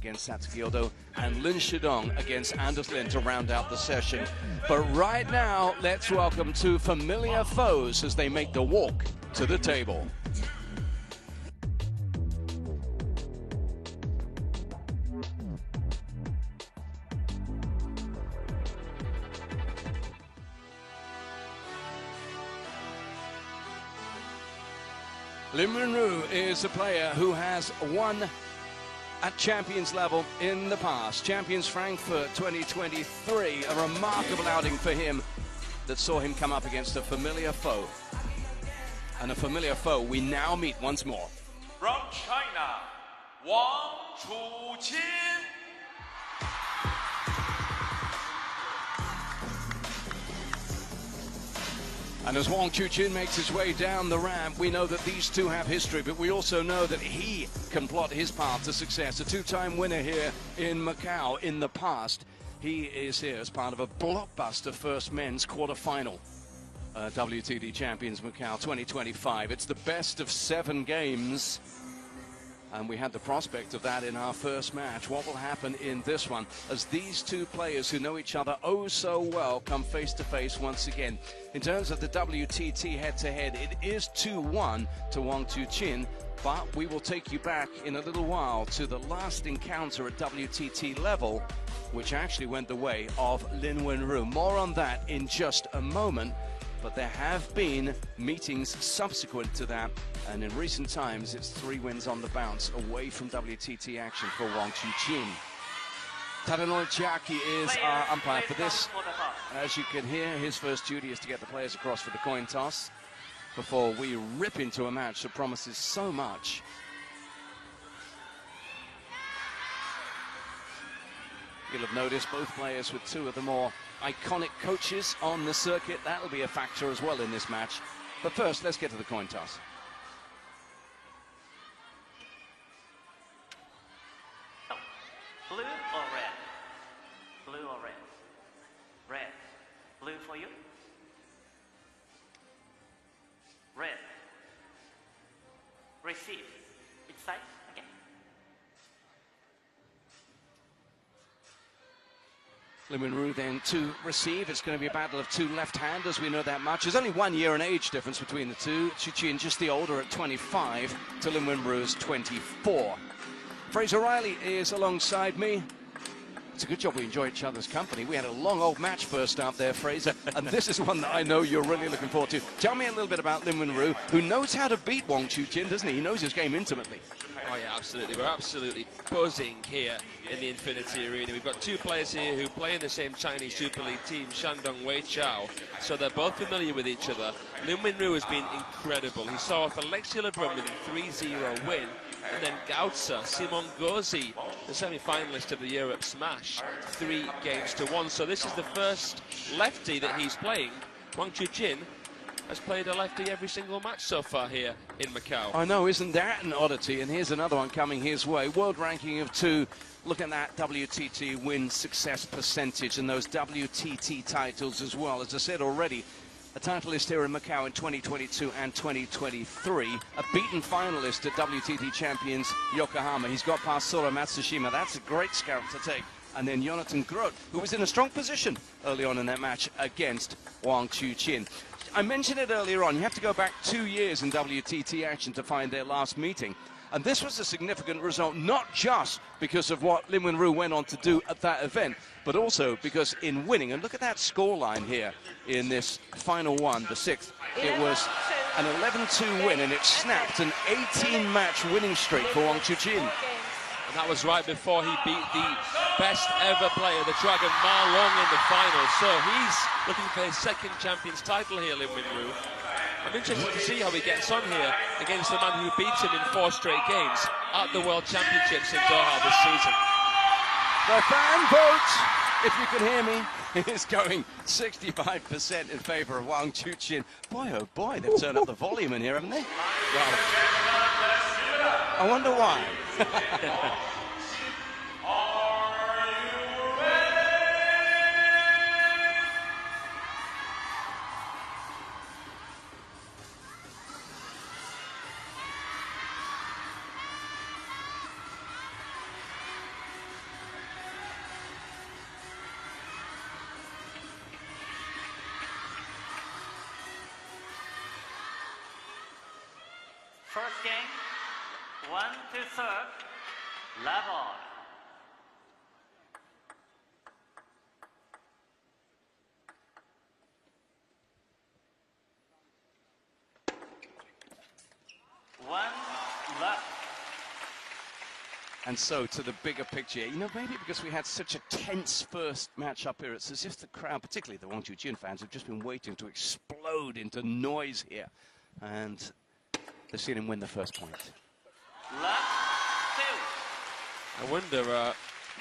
against Satsuki and Lin Shidong against Anders Lin to round out the session. But right now, let's welcome two familiar foes as they make the walk to the table. Lin Wenru is a player who has won at Champions level in the past. Champions Frankfurt 2023, a remarkable outing for him that saw him come up against a familiar foe. And a familiar foe we now meet once more. From China, Chuqin. And as Wang Chuqin makes his way down the ramp, we know that these two have history, but we also know that he can plot his path to success. A two-time winner here in Macau in the past. He is here as part of a blockbuster first men's quarterfinal. WTT Champions Macau 2025. It's the best of 7 games. And we had the prospect of that in our first match. What will happen in this one as these two players who know each other oh so well come face to face once again? In terms of the WTT head-to-head, it is 2-1 to Wang Chuqin, but we will take you back in a little while to the last encounter at WTT level, which actually went the way of Lin Wenru. More on that in just a moment. But there have been meetings subsequent to that, and in recent times it's 3 wins on the bounce away from WTT action for Wang Chuqin. Tadanori Chiaki is our umpire for this. As you can hear, his first duty is to get the players across for the coin toss before we rip into a match that promises so much. You'll have noticed both players with 2 of the more iconic coaches on the circuit. That'll be a factor as well in this match. But first, let's get to the coin toss. Blue or red? Blue or red? Red. Blue for you? Red. Receive. Inside. Okay. Lin Wenru then to receive. It's going to be a battle of 2 left-handers. We know that much. There's only 1 year in age difference between the two. Chuqin just the older at 25 to Lin Wenru's 24. Fraser Riley is alongside me. It's a good job we enjoy each other's company. We had a long old match first out there, Fraser, and this is one that I know you're really looking forward to. Tell me a little bit about Lin Wenru, who knows how to beat Wang Chuqin, doesn't he? He knows his game intimately. Oh yeah, absolutely. We're absolutely buzzing here in the Infinity Arena. We've got 2 players here who play in the same Chinese Super League team, Shandong Weichao. So they're both familiar with each other. Lin Wenru has been incredible. He saw off Alexei Lebrun with a 3-0 win. And then Gautza, Simon Gozi, the semi-finalist of the Europe Smash, 3-1. So this is the first lefty that he's playing. Wang Chuqin has played a lefty every single match so far here in Macau. I know, isn't that an oddity? And here's another one coming his way. World ranking of 2. Look at that WTT win success percentage and those WTT titles as well. As I said already, a titleist here in Macau in 2022 and 2023. A beaten finalist at WTT Champions Yokohama. He's got past Sora Matsushima. That's a great scout to take. And then Jonathan Groth, who was in a strong position early on in that match against Wang Chuqin. I mentioned it earlier on. You have to go back 2 years in WTT action to find their last meeting. And this was a significant result, not just because of what Lin Wenru went on to do at that event, but also because in winning, and look at that scoreline here in this final one, the 6th, it was an 11-2 win, and it snapped an 18-match winning streak for Wang Chuqin. And that was right before he beat the best ever player, the Dragon Ma Long, in the final. So he's looking for his 2nd Champions title here, Lin Wenru. I'm interested to see how he gets on here against the man who beats him in 4 straight games at the World Championships in Doha this season. The fan vote, if you can hear me, is going 65% in favour of Wang Chuqin. Boy, oh boy, they've turned up the volume in here, haven't they? Well, I wonder why. First game, 1 to serve, level. One left. And so to the bigger picture, you know, maybe because we had such a tense first match up here, it's as if the crowd, particularly the Wang Chuqin fans, have just been waiting to explode into noise here. And they've seen him win the first point. Left, two. I wonder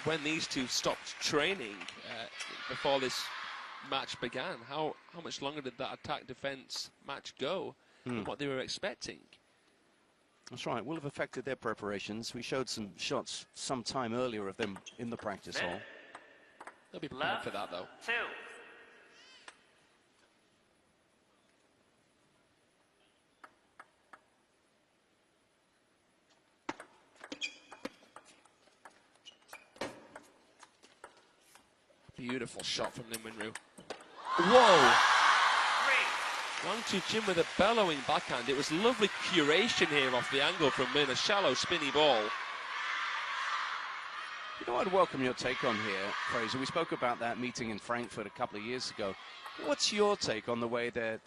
when these two stopped training before this match began. How much longer did that attack-defense match go? And what they were expecting? That's right, will have affected their preparations. We showed some shots some time earlier of them in the practice hall. They'll be prepared for that, though. Two. Beautiful shot from Lim Wenru. Whoa! Three. Wang Chuqin with a bellowing backhand. It was lovely curation here off the angle from Lin, a shallow, spinny ball. You know, I'd welcome your take on here, Fraser. We spoke about that meeting in Frankfurt a couple of years ago. What's your take on the way their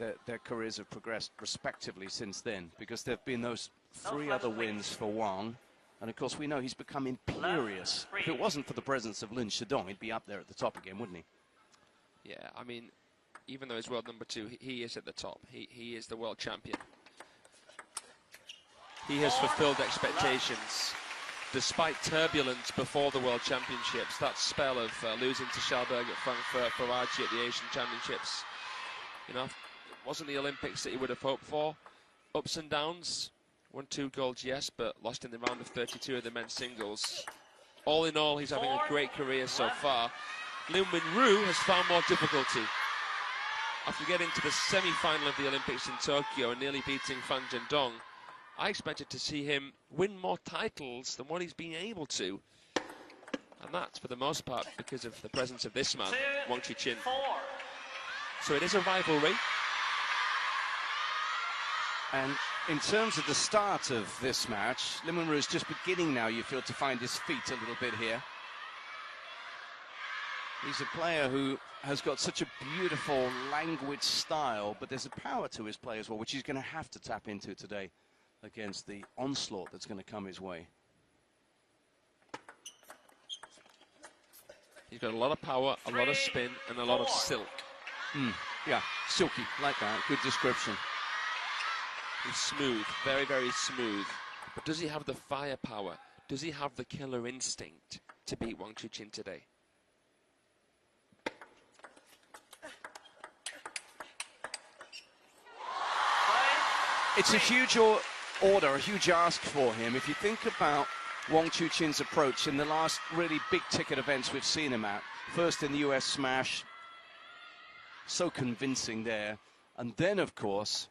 careers have progressed respectively since then? Because there have been those three other wins for Wang. And of course, we know he's become imperious. If it wasn't for the presence of Lin Shidong, he'd be up there at the top again, wouldn't he? Yeah, I mean, even though he's world number 2, he is at the top. He is the world champion. He has fulfilled expectations. Despite turbulence before the World Championships, that spell of losing to Schalberg at Frankfurt, Faraji at the Asian Championships, you know, it wasn't the Olympics that he would have hoped for. Ups and downs, won 2 golds, yes, but lost in the round of 32 of the men's singles. All in all, he's having a great career so far. Lim Wenru has found more difficulty. After getting to the semi-final of the Olympics in Tokyo and nearly beating Fan Zhendong, I expected to see him win more titles than what he's been able to. And that's, for the most part, because of the presence of this man, Wang Chuqin. So it is a rivalry. And in terms of the start of this match, Lim Wenru is just beginning now, you feel, to find his feet a little bit here. He's a player who has got such a beautiful, languid style, but there's a power to his play as well, which he's going to have to tap into today against the onslaught that's going to come his way. He's got a lot of power, a lot of spin, and a lot of silk. Yeah, silky, like that. Good description. He's smooth, very, very smooth. But does he have the firepower? Does he have the killer instinct to beat Wang Chuqin today? It's a huge order, a huge ask for him. If you think about Wang Chuqin's approach in the last really big-ticket events we've seen him at, first in the US Smash, so convincing there, and then, of course,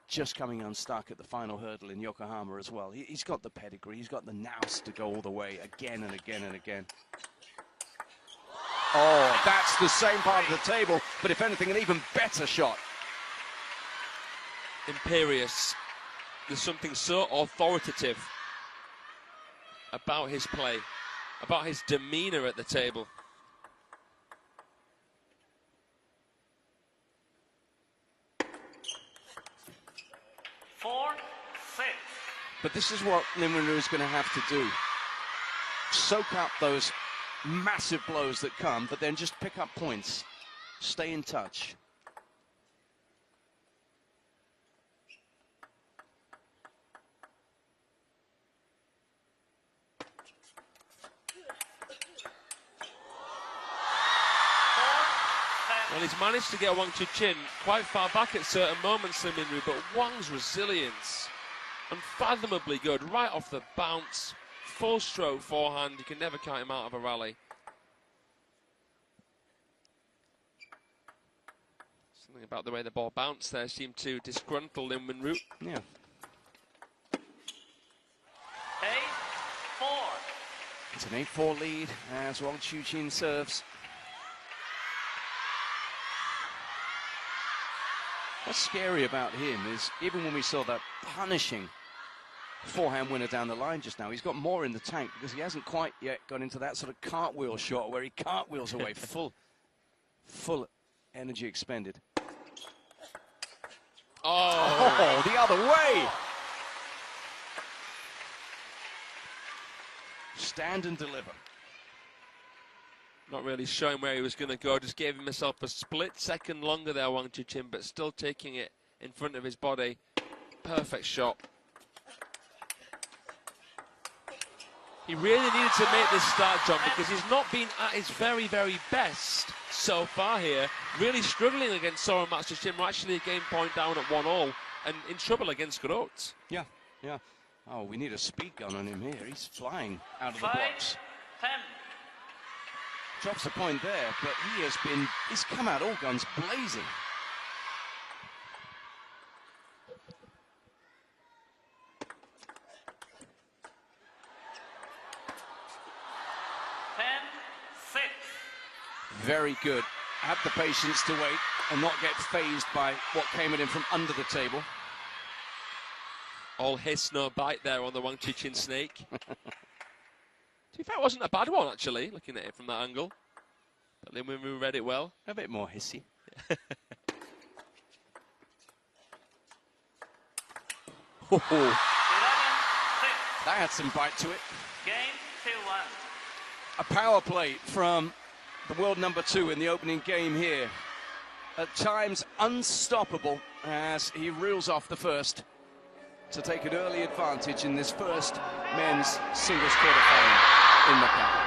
just coming unstuck at the final hurdle in Yokohama as well. He's got the pedigree, he's got the nous to go all the way again and again and again. Oh, that's the same part of the table, but if anything, an even better shot. Imperious. There's something so authoritative about his play, about his demeanor at the table. But this is what Lim Wenru is going to have to do. Soak up those massive blows that come, but then just pick up points. Stay in touch. Well, he's managed to get Wang Chuqin quite far back at certain moments, Lim Wenru, but Wang's resilience, unfathomably good, right off the bounce, full stroke forehand, you can never count him out of a rally. Something about the way the ball bounced there seemed to disgruntle Lim Wenru. Yeah. 8-4. It's an 8-4 lead as Wang Chuqin serves. What's scary about him is even when we saw that punishing forehand winner down the line just now, he's got more in the tank because he hasn't quite yet got into that sort of cartwheel shot where he cartwheels away, full energy expended. Oh, the other way. Stand and deliver. Not really showing where he was going to go, just gave himself a split second longer there, Wang Chuqin, but still taking it in front of his body. Perfect shot. He really needed to make this start, John, because he's not been at his very, very best so far here. Really struggling against Soren Matsushima. We're actually a game point down at 1-all and in trouble against Groth. Yeah. Oh, we need a speed gun on him here. He's flying out of the blocks. 10. Drops a point there, but he's come out all guns blazing. Very good. Had the patience to wait and not get phased by what came at him from under the table. All hiss, no bite there on the Wang Chuqin snake. To be fair, it wasn't a bad one, actually, looking at it from that angle. But Lin Wenru read it well. A bit more hissy. That had some bite to it. Game 2-1. A power play from the world number 2 in the opening game here. At times unstoppable as he reels off the first to take an early advantage in this first men's singles quarterfinal in Macao.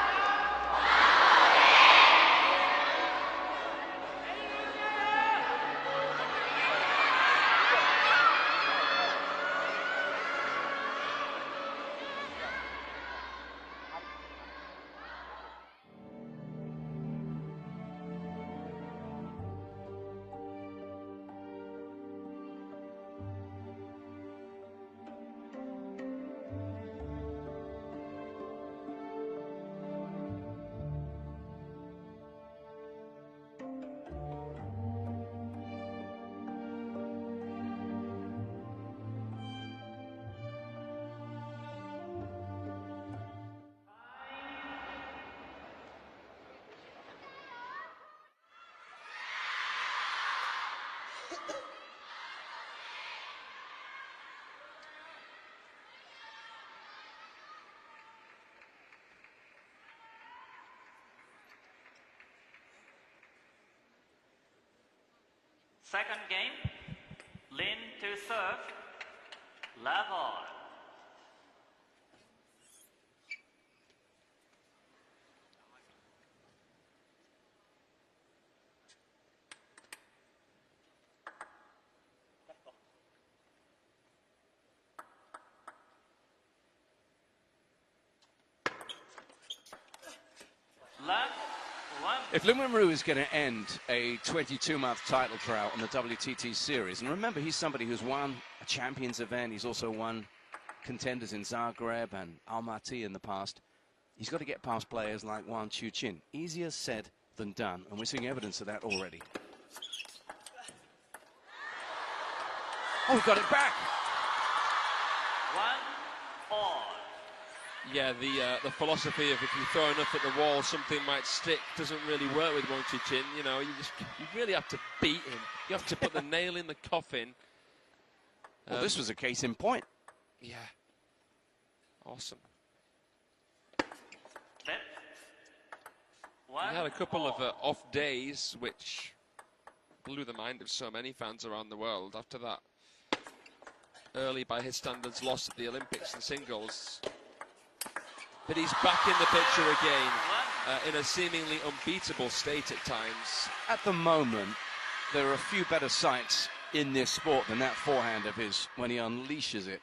Second game, Lin to serve, level. If Lin Wenru is going to end a 22-month title drought on the WTT series, and remember, he's somebody who's won a Champions event, he's also won contenders in Zagreb and Almaty in the past, he's got to get past players like Wang Chuqin. Easier said than done, and we're seeing evidence of that already. Oh, we got it back! 1-all. Yeah, the philosophy of if you throw enough at the wall, something might stick, doesn't really work with Wang Chuqin. You know, you really have to beat him. You have to put the nail in the coffin. Well, this was a case in point. Yeah. Awesome. He had a couple of off days, which blew the mind of so many fans around the world after that early, by his standards, loss at the Olympics and singles. But he's back in the picture again, in a seemingly unbeatable state at times. At the moment, there are a few better sights in this sport than that forehand of his when he unleashes it.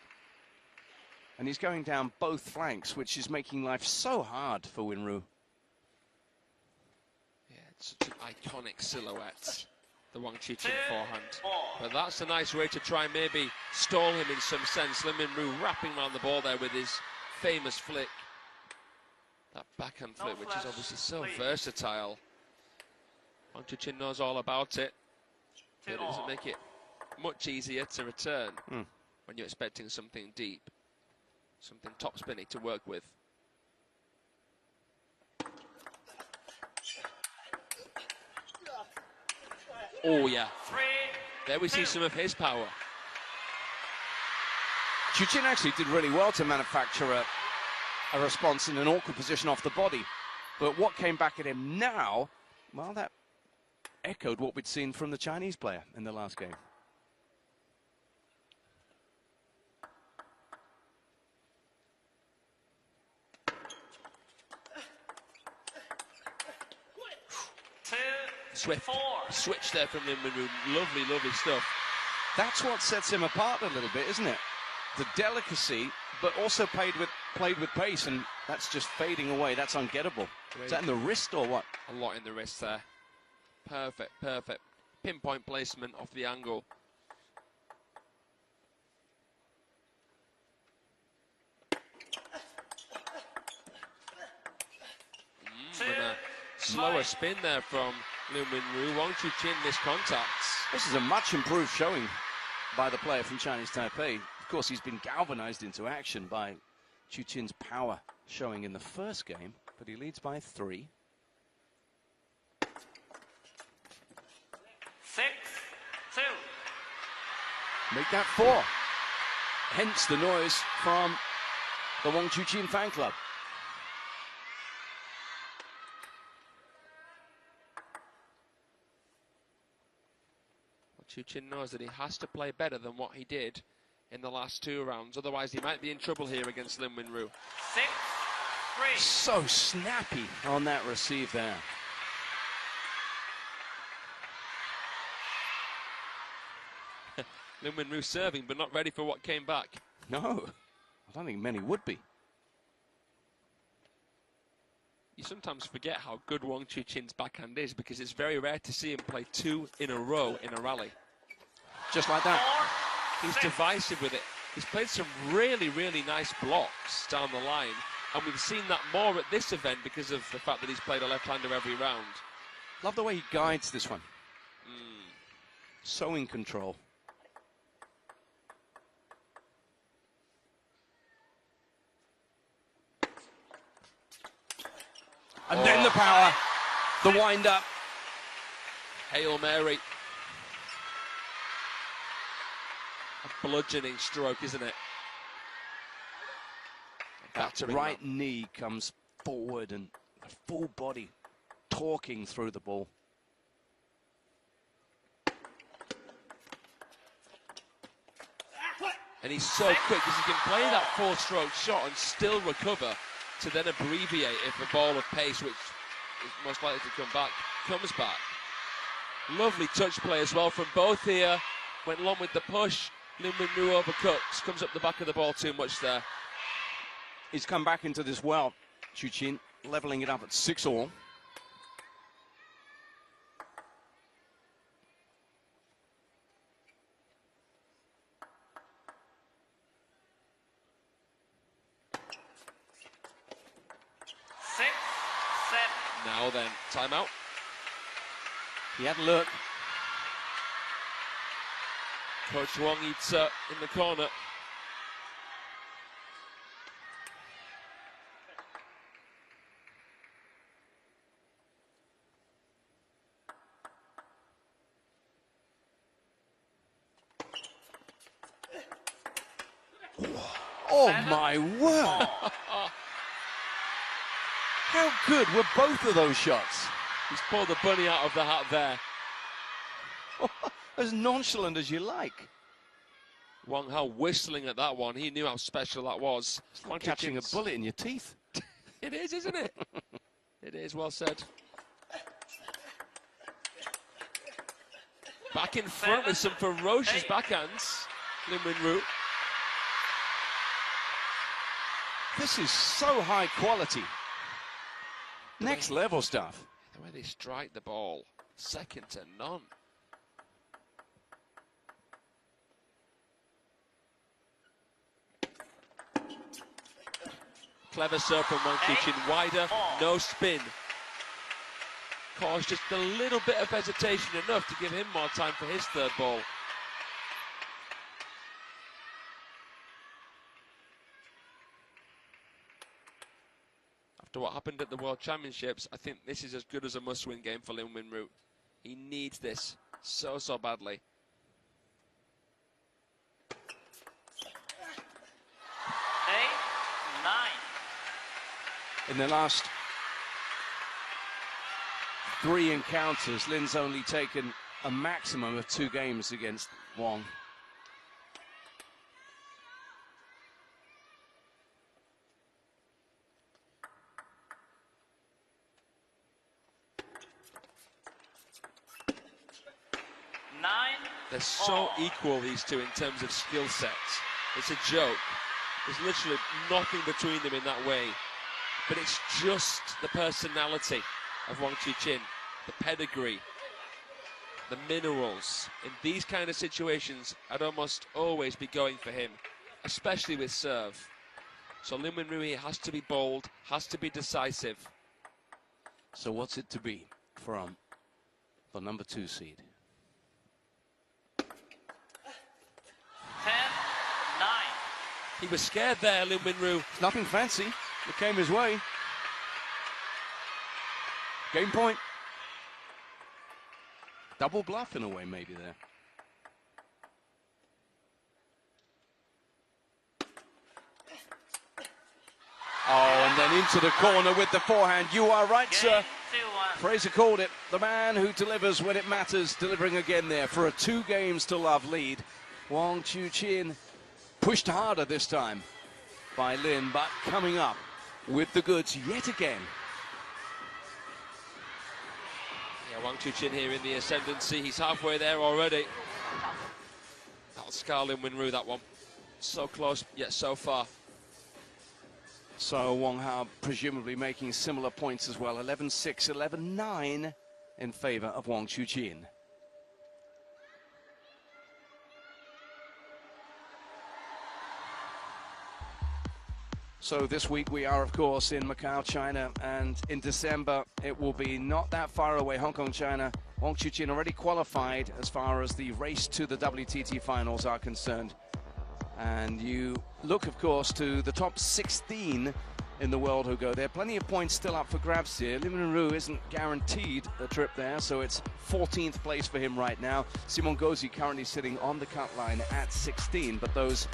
And he's going down both flanks, which is making life so hard for Wenru. Yeah, it's such an iconic silhouette, the Wang Chuqin forehand. But that's a nice way to try and maybe stall him in some sense. Lin Wenru wrapping around the ball there with his famous flick. That backhand flip, which is obviously so versatile. Wang Chuqin knows all about it, but it doesn't make it much easier to return when you're expecting something deep, something top spinny to work with. Oh yeah, 3, there we see some of his power. Chuqin actually did really well to manufacture a response in an awkward position off the body. But what came back at him now, well, that echoed what we'd seen from the Chinese player in the last game. Swift switch there from Lin Wenru. Lovely, lovely stuff. That's what sets him apart a little bit, isn't it? The delicacy, but also played with pace, and that's just fading away. That's ungettable. Is that in the wrist or what? A lot in the wrist there. Perfect, perfect. Pinpoint placement off the angle. And a slower spin there from Lin Wenru. Wang Chuqin missed contacts. This is a much improved showing by the player from Chinese Taipei. Of course, he's been galvanized into action by Chuqin's power showing in the first game, but he leads by 3. 6, 2. Make that 4. Hence the noise from the Wang Chuqin fan club. Chuqin knows that he has to play better than what he did in the last 2 rounds. Otherwise, he might be in trouble here against Lin Wenru. 6, 3. So snappy on that receive there. Lin Wenru serving, but not ready for what came back. No, I don't think many would be. You sometimes forget how good Wang Chuqin's backhand is, because it's very rare to see him play 2 in a row in a rally. Just like that. 4, He's 6. divisive with it. He's played some really, really nice blocks down the line, and we've seen that more at this event because of the fact that he's played a left-hander every round. Love the way he guides this one. So in control. And then the power, the wind-up. Hail Mary. A bludgeoning stroke, isn't it? That right knee comes forward and the full body talking through the ball. And he's so quick because he can play that 4-stroke shot and still recover to then abbreviate if the ball of pace, which is most likely to come back, comes back. Lovely touch play as well from both here. Went long with the push. Lin Wenru overcuts, comes up the back of the ball too much there. He's come back into this well, Chuqin, leveling it up at 6-all. Now then, timeout. He had a look. Coach Wang eats in the corner. Oh my word! How good were both of those shots? He's pulled the bunny out of the hat there. As nonchalant as you like. Wang Hao whistling at that one. He knew how special that was. It's like catching a bullet in your teeth. It is, isn't it? It is, well said. Back in front with some ferocious backhands. Lin Wenru. This is so high quality. Next level stuff. The way they strike the ball, second to none. Clever serve from Wang Chuqin, wider, no spin. Caused just a little bit of hesitation, enough to give him more time for his third ball. after what happened at the World Championships, I think this is as good as a must-win game for Lin Winru. He needs this so badly. In the last 3 encounters, Lin's only taken a maximum of 2 games against Wang. They're so equal, these two, in terms of skill sets. It's a joke. There's literally nothing between them in that way. But it's just the personality of Wang Chuqin, the pedigree, the minerals. In these kind of situations, I'd almost always be going for him, especially with serve. So Lin Winru has to be bold, has to be decisive. So what's it to be from the number 2 seed? 10-9. He was scared there, Lin Winru. Nothing fancy. It came his way. Game point. Double bluff in a way, maybe there. Oh, and then into the corner with the forehand. You are right, sir. Fraser called it. The man who delivers when it matters, delivering again there for a 2 games to love lead. Wang Chuqin pushed harder this time by Lin, but coming up with the goods yet again. Yeah, Wang Chuqin here in the ascendancy. He's halfway there already. That'll scar Lin Winru, that one. So close, yet so far. So Wang Hao presumably making similar points as well. 11-6, 11-9 in favor of Wang Chuqin. So this week we are, of course, in Macau, China, and in December it will be not that far away, Hong Kong, China. Wang Chuqin already qualified as far as the race to the WTT finals are concerned. And you look, of course, to the top 16 in the world who go there. Plenty of points still up for grabs here. Lin Winru isn't guaranteed a trip there, so it's 14th place for him right now. Simon Gauzy currently sitting on the cut line at 16, but those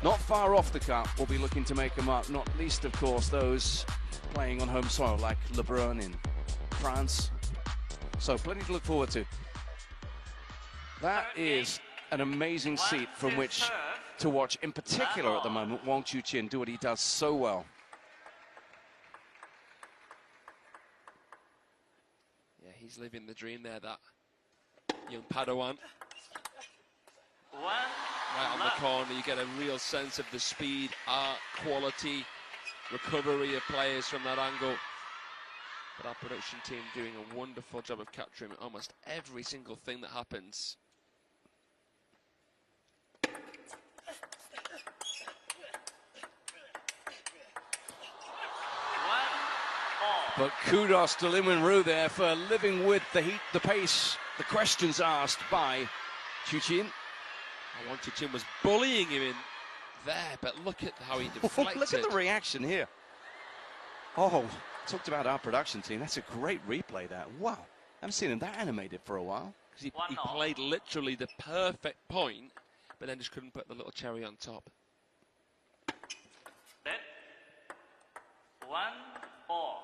not far off the cut will be looking to make them up, not least, of course, those playing on home soil like LeBron in France. So plenty to look forward to. That is an amazing seat from which to watch, in particular at the moment, Wang Chuqin do what he does so well. Yeah, he's living the dream there, that young Padawan. Right on the corner, you get a real sense of the speed, art, quality, recovery of players from that angle. But our production team doing a wonderful job of capturing almost every single thing that happens. But kudos to Lin Winru there for living with the heat, the pace, the questions asked by Chuqin. Wang Chuqin was bullying him in there, but look at how he deflected. Look at the reaction here. Oh, talked about our production team. That's a great replay, that. Wow, I haven't seen him that animated for a while. He played literally the perfect point, but then just couldn't put the little cherry on top. Then 1-all.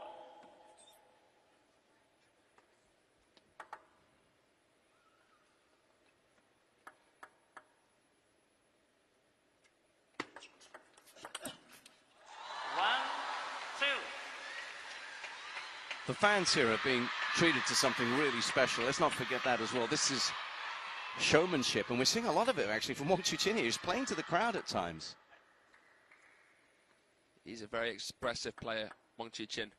The fans here are being treated to something really special. Let's not forget that as well. This is showmanship, and we're seeing a lot of it actually from Wang Chuqin here. He's playing to the crowd at times. He's a very expressive player, Wang Chuqin.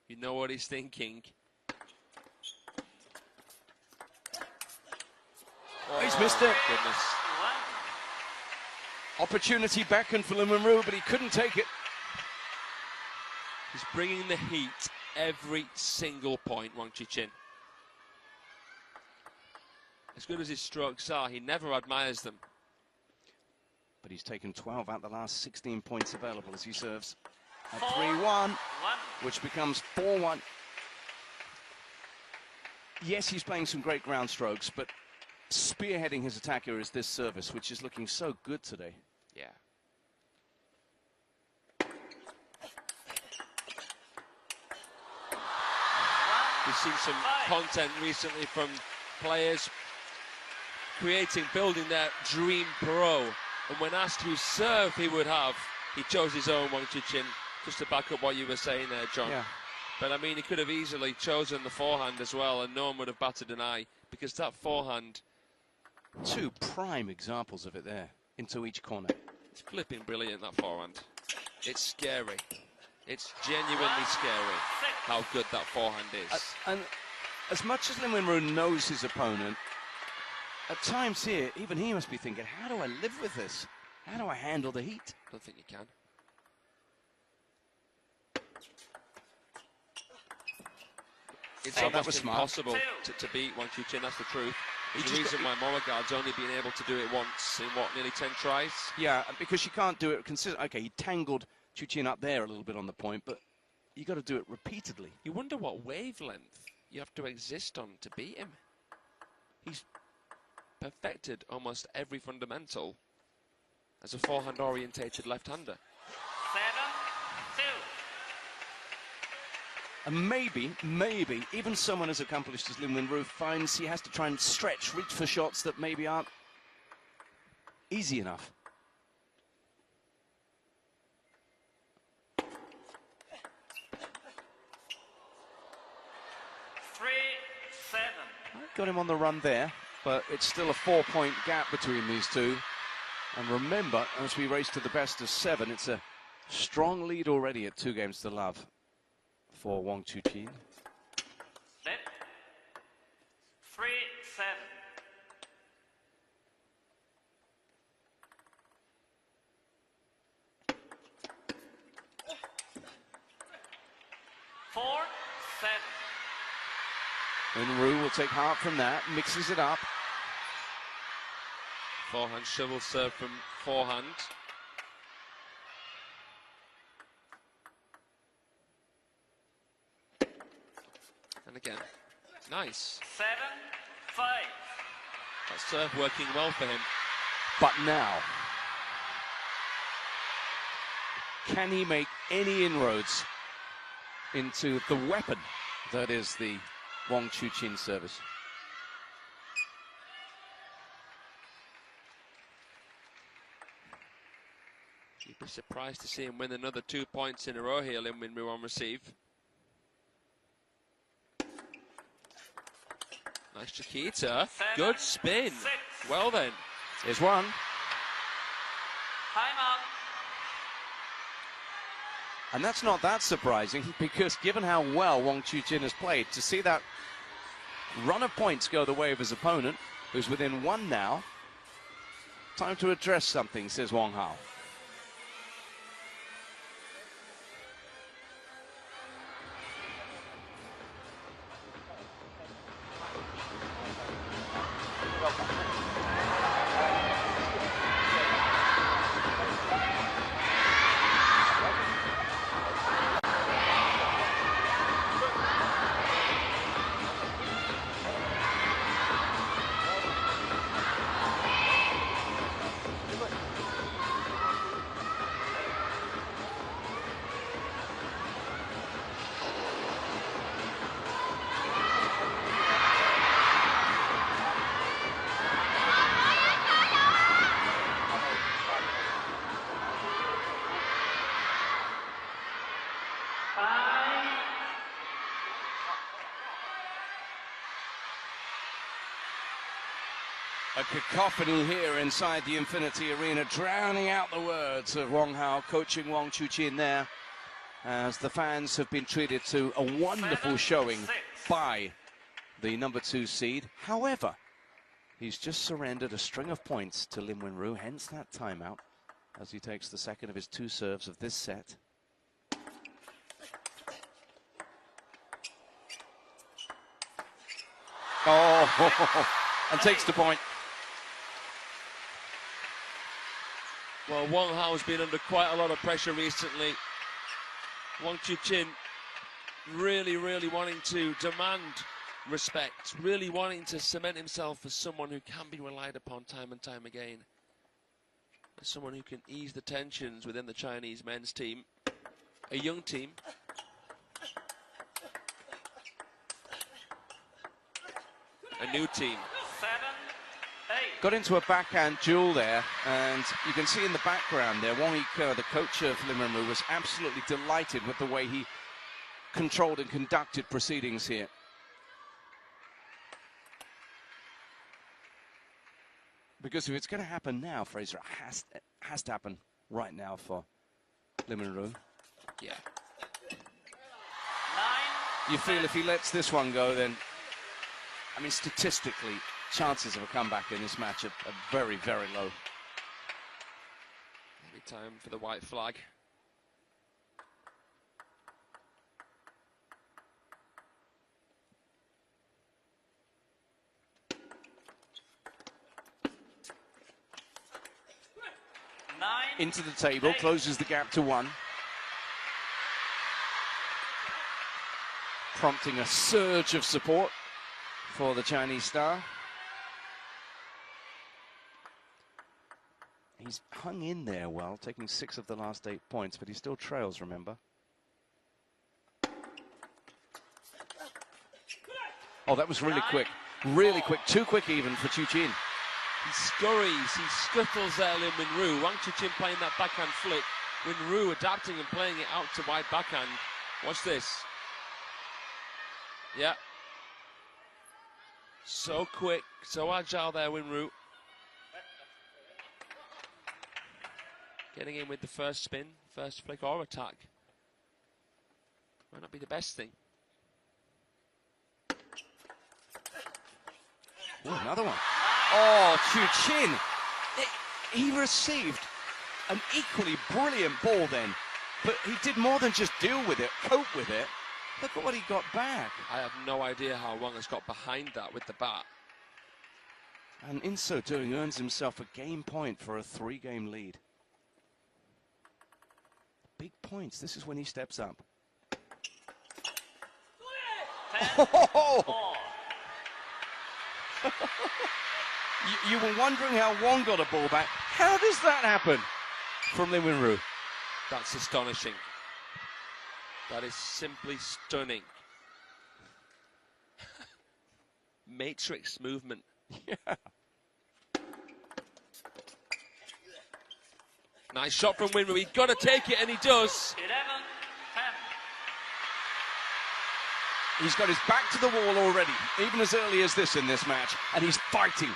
You know what he's thinking. Oh, he's missed it. Goodness. Opportunity beckoned for Lin Winru, but he couldn't take it. He's bringing the heat every single point, Wang Chuqin. As good as his strokes are, he never admires them. But he's taken 12 out of the last 16 points available as he serves at 3-1. which becomes 4-1. Yes, he's playing some great ground strokes, but spearheading his attack here is this service, which is looking so good today. Yeah. We've seen some content recently from players building their dream pro. And when asked whose serve he would have, he chose his own, Wang Chuqin, just to back up what you were saying there, John. Yeah. But I mean, he could have easily chosen the forehand as well, and no one would have batted an eye, because that forehand... Two prime examples of it there, into each corner. It's flipping brilliant, that forehand. It's scary. It's genuinely scary how good that forehand is. And as much as Lin Wenru knows his opponent, at times here, even he must be thinking, how do I live with this? How do I handle the heat? I don't think you can. It's almost impossible to beat Wang Chuqin, that's the truth. There's a reason why Moregard's only been able to do it once in, what, nearly 10 tries? Yeah, because you can't do it consistently. Okay, he tangled Chuqin up there a little bit on the point, but you got to do it repeatedly. You wonder what wavelength you have to exist on to beat him. He's perfected almost every fundamental as a forehand-orientated left-hander. 7-2. And maybe, even someone as accomplished as Lin Wenru finds he has to try and reach for shots that maybe aren't easy enough. Got him on the run there, but it's still a 4-point gap between these two. And remember, as we race to the best of 7, it's a strong lead already at 2 games to love for Wang Chuqin. 3-7. Wenru will take heart from that, mixes it up. Forehand shovel serve from forehand. And again, nice. 7-5. That serve working well for him. But now, can he make any inroads into the weapon that is the Wang Chuqin service? You'd be surprised to see him win another 2 points in a row here, Lin Wenru on receive. Nice Chiquita. Good spin. Well then. Here's one. Timeout. And that's not that surprising, because given how well Wang Chuqin has played, to see that run of points go the way of his opponent, who's within 1 now. Time to address something, says Wang Hao. A cacophony here inside the Infinity Arena, drowning out the words of Wang Hao coaching Wang Chuqin there, as the fans have been treated to a wonderful showing by the number 2 seed. However, he's just surrendered a string of points to Lin Wenru, hence that timeout, as he takes the second of his 2 serves of this set. Oh, and takes the point. Well, Wang Hao's been under quite a lot of pressure recently. Wang Chuqin really, really wanting to demand respect, really wanting to cement himself as someone who can be relied upon time and time again, as someone who can ease the tensions within the Chinese men's team, a young team. A new team. 7, 8. Got into a backhand duel there, and you can see in the background there, Wang Ke, the coach of Lin Wenru, was absolutely delighted with the way he controlled and conducted proceedings here. Because if it's going to happen now, Fraser, it has to happen right now for Lin Wenru. Yeah. 9. You feel if he lets this one go, then, I mean, statistically, chances of a comeback in this match are very, very low. Maybe time for the white flag. Into the table, closes the gap to 1. Prompting a surge of support for the Chinese star. He's hung in there well, taking 6 of the last 8 points, but he still trails, remember. Oh, that was really quick. Really quick. Too quick even for Chuqin. He scurries, he scuttles there, Lin Wenru. Wang Chuqin playing that backhand flick. Wenru adapting and playing it out to wide backhand. Watch this. Yeah. So quick, so agile there, Wenru. Getting in with the first spin, first flick or attack. Might not be the best thing. Ooh, another one. Oh, Chuqin. He received an equally brilliant ball then, but he did more than just deal with it, cope with it. Look at what he got back. I have no idea how Wang has got behind that with the bat. And in so doing, earns himself a game point for a 3-game lead. Big points. This is when he steps up. 10, Oh! 4. You were wondering how Wang got a ball back. How does that happen from Lin Wenru? That's astonishing. That is simply stunning. Matrix movement. Yeah. Nice shot from Wenru. He's got to take it, and he does. 11, 10. He's got his back to the wall already, even as early as this in this match, and he's fighting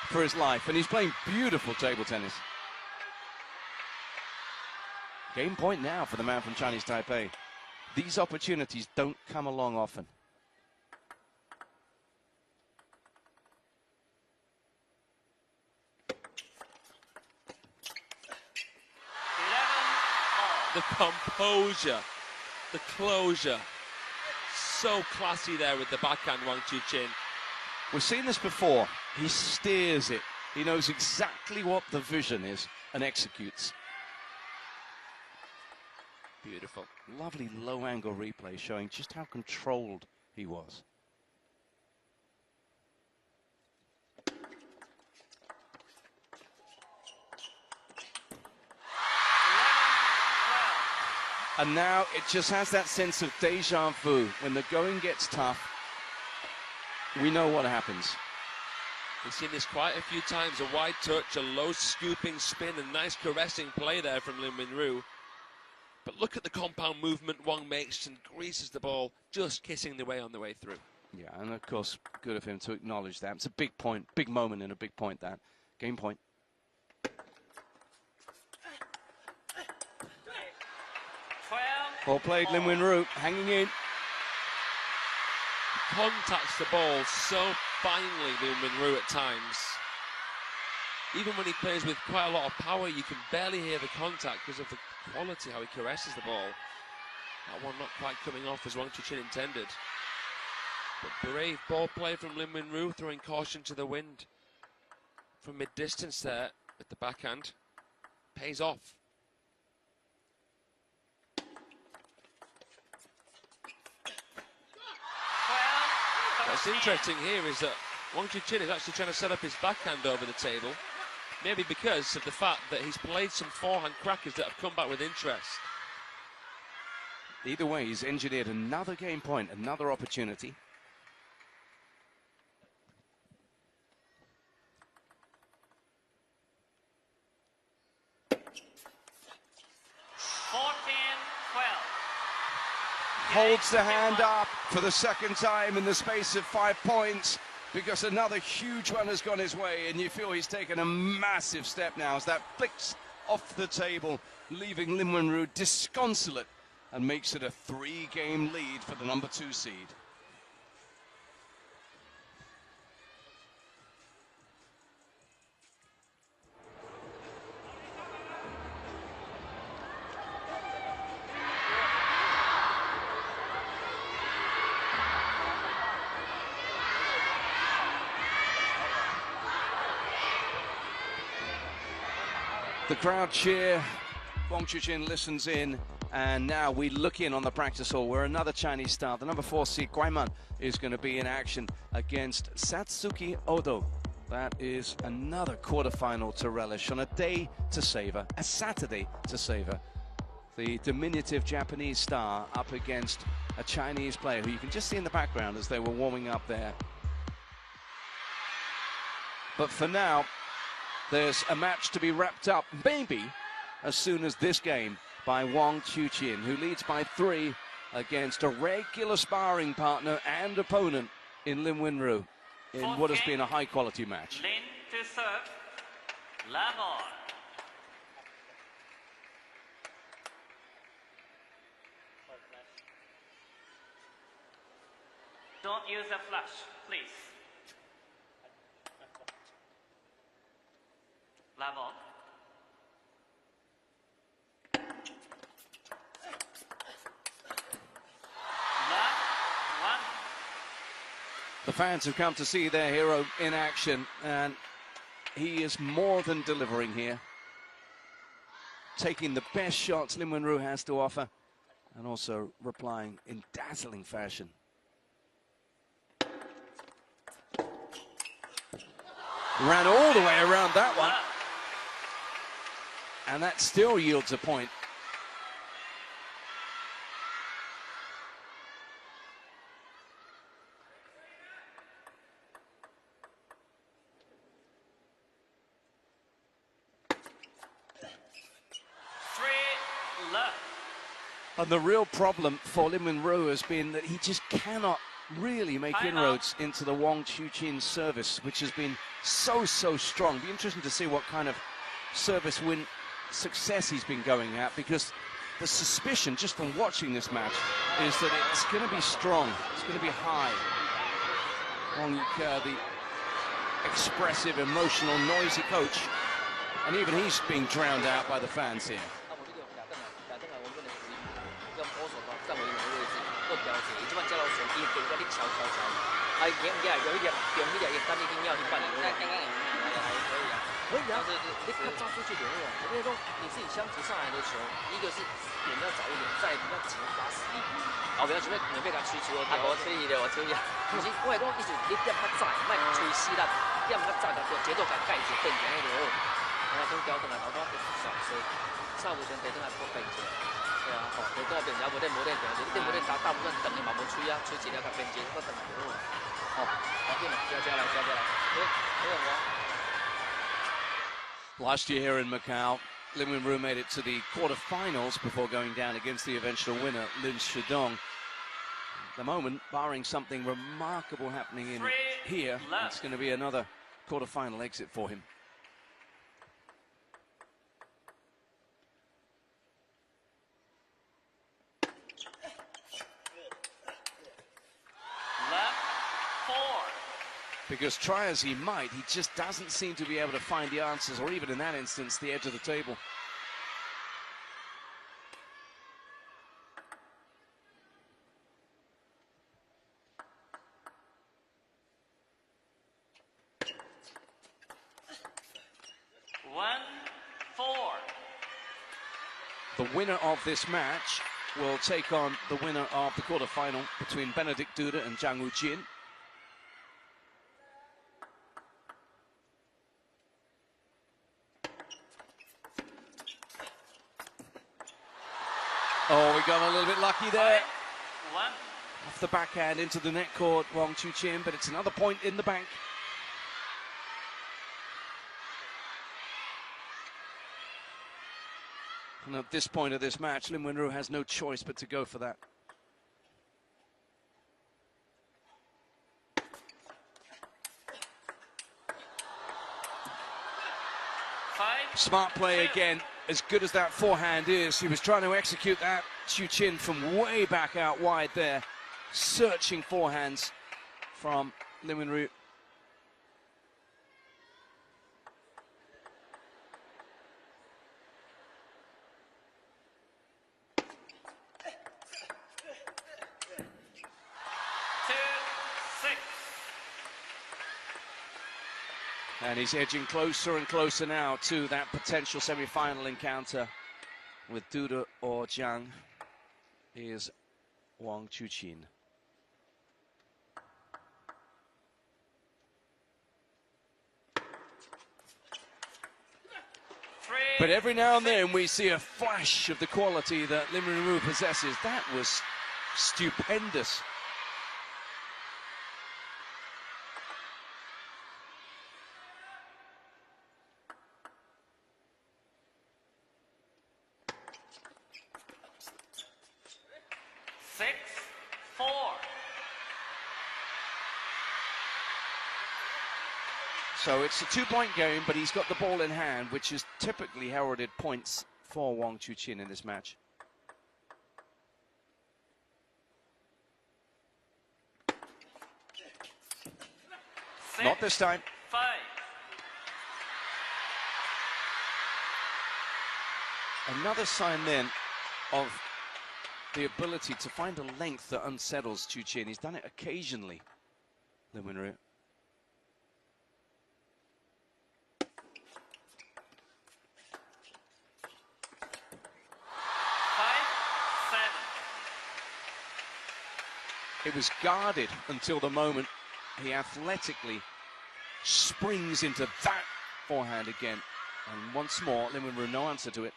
for his life, and he's playing beautiful table tennis. Game point now for the man from Chinese Taipei. These opportunities don't come along often. The composure, the closure. So classy there with the backhand, Wang Chuqin. We've seen this before. He steers it. He knows exactly what the vision is and executes. Beautiful. Lovely low-angle replay showing just how controlled he was. And now it just has that sense of deja vu. When the going gets tough, we know what happens. We've seen this quite a few times. A wide touch, a low scooping spin, a nice caressing play there from Lin Wenru. But look at the compound movement Wang makes and greases the ball, just kissing the way on the way through. Yeah, and of course, good of him to acknowledge that. It's a big point, big moment and a big point, that. Game point. 12. Well played, Lin Wenru, hanging in. Contacts the ball so finely, Lin Wenru, at times. Even when he plays with quite a lot of power, you can barely hear the contact because of the quality, how he caresses the ball. That one not quite coming off as Wang Chuqin intended. But brave ball play from Lin Wenru, throwing caution to the wind. From mid-distance there, with the backhand. Pays off. What's interesting here is that Wang Chuqin is actually trying to set up his backhand over the table, maybe because of the fact that he's played some forehand crackers that have come back with interest. Either way, he's engineered another game point, another opportunity. Holds the hand up for the second time in the space of 5 points, because another huge one has gone his way, and you feel he's taken a massive step now as that flicks off the table, leaving Lin Wenru disconsolate, and makes it a 3-game lead for the number 2 seed. The crowd cheer, Wang Chuqin listens in, and now we look in on the practice hall where another Chinese star, the number 4 seed Guaiman, is going to be in action against Satsuki Odo. That is another quarterfinal to relish on a day to savor, a Saturday to savor. The diminutive Japanese star up against a Chinese player who you can just see in the background as they were warming up there. But for now, there's a match to be wrapped up, maybe as soon as this game, by Wang Chuqin, who leads by 3 against a regular sparring partner and opponent in Lin Wenru in what has been a high-quality match. Lin to serve. Level. Don't use a flash, please. Level. The fans have come to see their hero in action, and he is more than delivering here. Taking the best shots Lin Wenru has to offer, and also replying in dazzling fashion. Ran all the way around that one. And that still yields a point. And the real problem for Lin Wenru has been that he just cannot really make inroads into the Wang Chuqin service, which has been so strong. Be interesting to see what kind of service win success he's been going at, because the suspicion just from watching this match is that it's going to be strong, it's going to be high. Wang Yuke, the expressive, emotional, noisy coach, and even he's being drowned out by the fans here. Last year here in Macau, Lin Wenru made it to the quarterfinals before going down against the eventual winner, Lin Shidong. At the moment, barring something remarkable happening in here, it's going to be another quarterfinal exit for him. Because try as he might, he just doesn't seem to be able to find the answers, or even in that instance, the edge of the table. The winner of this match will take on the winner of the quarterfinal between Benedict Duda and Zhang Wujin. Oh, we got a little bit lucky there. 5-1. Off the backhand into the net court, Wang Chuqin, but it's another point in the bank. And at this point of this match, Lin Wenru has no choice but to go for that. Smart play again. As good as that forehand is, he was trying to execute that. Chuqin from way back out wide there, searching forehands from Lin Wenru. And he's edging closer and closer now to that potential semi-final encounter with Duda or Jiang. Here's Wang Chuqin. But every now and then we see a flash of the quality that Lin Wenru possesses. That was stupendous. So it's a two-point game, but he's got the ball in hand, which is typically heralded points for Wang Chuqin in this match. Not this time. 5. Another sign then of the ability to find a length that unsettles Chuqin. He's done it occasionally, Lin Wenru. It was guarded until the moment he athletically springs into that forehand again. And once more, Lin Wenru, no answer to it.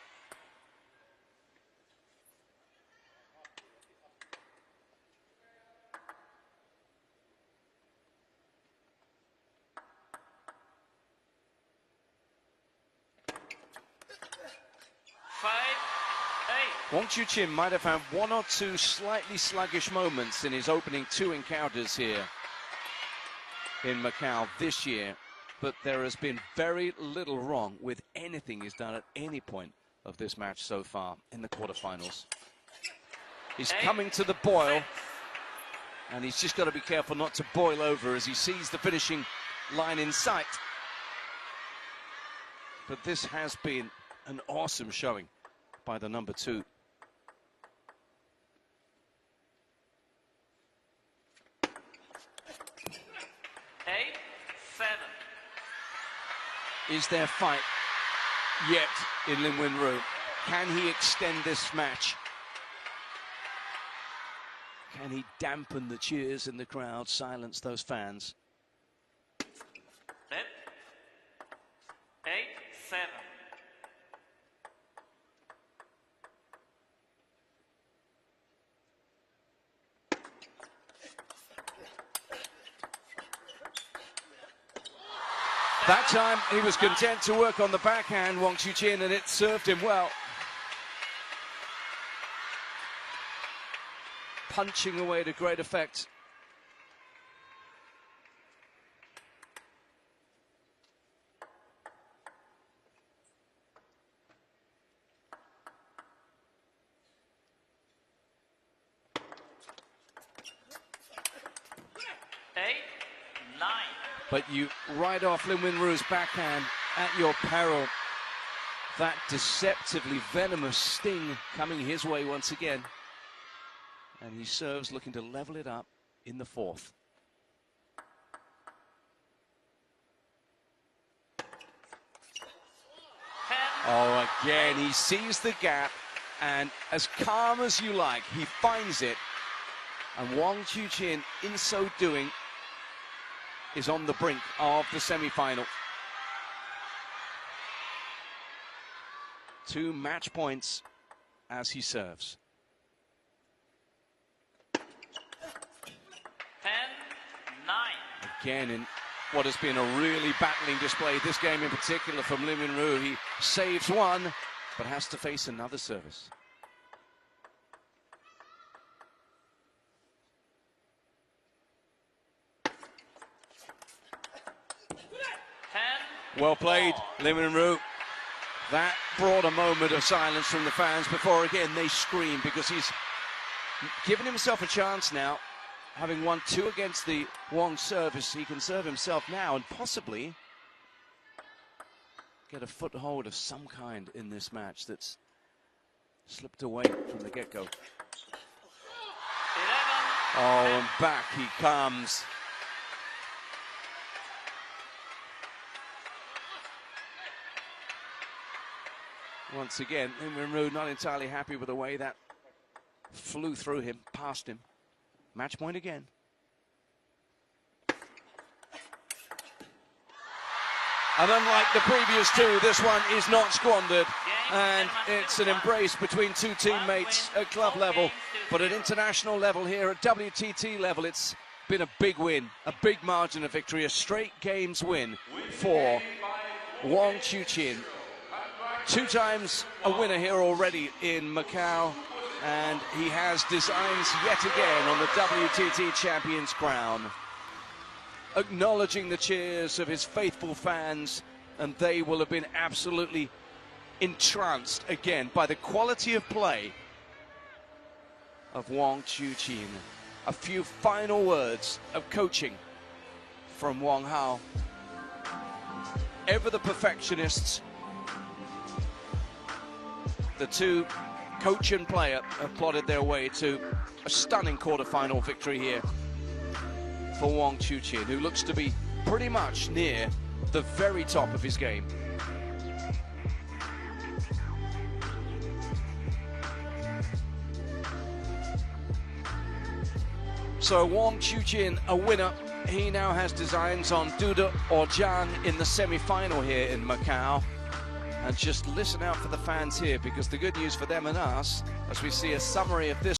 Wang Chuqin might have had one or two slightly sluggish moments in his opening two encounters here in Macau this year, but there has been very little wrong with anything he's done at any point of this match so far in the quarterfinals. He's coming to the boil, and he's just got to be careful not to boil over as he sees the finishing line in sight. But this has been an awesome showing by the number two. Is there fight yet in Lin Wenru? Can he extend this match? Can he dampen the cheers in the crowd, silence those fans? 8-7. That time he was content to work on the backhand, Wang Chuqin, and it served him well. Punching away to great effect. But you write off Lin Wenru's backhand at your peril. That deceptively venomous sting coming his way once again. And he serves looking to level it up in the fourth. Oh, again, he sees the gap, and as calm as you like, he finds it. And Wang Chuqin, in so doing, is on the brink of the semi-final. 2 match points as he serves. again in what has been a really battling display, this game in particular from Lin Minru. He saves one, but has to face another service. Well played, Lin Minru. That brought a moment of silence from the fans before again they scream, because he's given himself a chance now. Having won 2 against the WANG service, he can serve himself now and possibly get a foothold of some kind in this match that's slipped away from the get-go. Oh, and back he comes. Once again, Lin Minru not entirely happy with the way that flew through him, past him. Match point again. And unlike the previous 2, this one is not squandered. And it's an embrace between 2 teammates at club level. But at international level here, at WTT level, it's been a big win, a big margin of victory, a straight games win for Wang Chuqin. 2 times a winner here already in Macau. And he has designs yet again on the WTT champion's crown. Acknowledging the cheers of his faithful fans, and they will have been absolutely entranced again by the quality of play of Wang Chuqin. A few final words of coaching from Wang Hao. Ever the perfectionists, the 2 coach and player have plodded their way to a stunning quarter-final victory here for Wang Chuqin, who looks to be pretty much near the very top of his game. So Wang Chuqin, a winner. He now has designs on Duda or Zhang in the semi-final here in Macau. And just listen out for the fans here, because the good news for them and us, as we see a summary of this